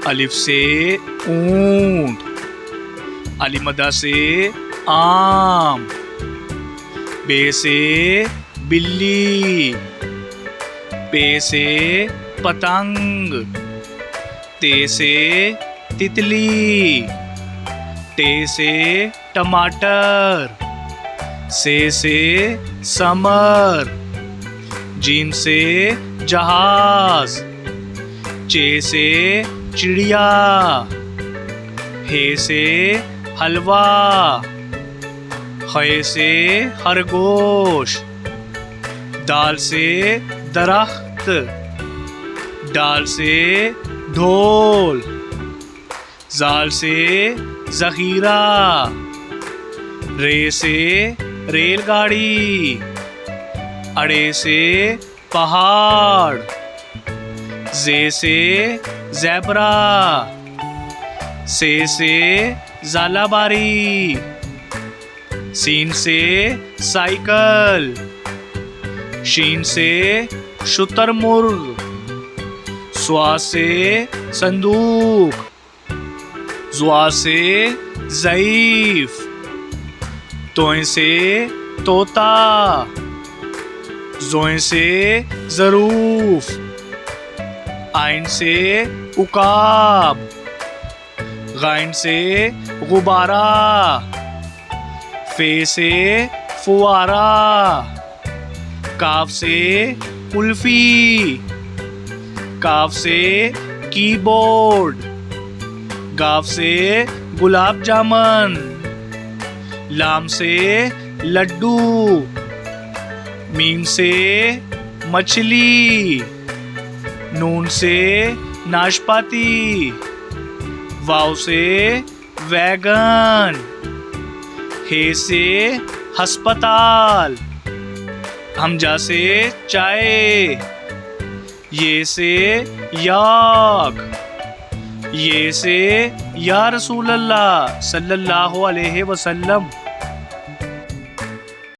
अलिफ से ऊंट, अलिमदा से आम, बे से बिल्ली, पे से पतंग, ते से तितली, टे से टमाटर, से समर, जीम से जहाज, चे से चिड़िया, हे से हलवा, खे से खरगोश, दाल से दरख्त, डाल से ढोल, जाल से ज़ख़ीरा, रे से रेलगाड़ी, अड़े से पहाड़, जे से ज़ेब्रा, से ज़ालाबारी, सीन से साइकिल, शीन से शुतुरमुर्ग, स्वा से संदूक, ज़्वा से ज़ईफ़, तोय से तोता, ज़ोय से ज़रूफ़, आइन से उकाब, गाइन से गुब्बारा, फे से फुवारा, काफ से कुल्फ़ी, काफ से कीबोर्ड, गाफ से गुलाब जामुन, लाम से लड्डू, मीम से मछली, नून से नाशपाती, वाव से वैगन, हे से हस्पताल, हमजा से चाय, ये से याक, ये से या रसूल अल्लाह सल्लल्लाहु अलैहि वसल्लम।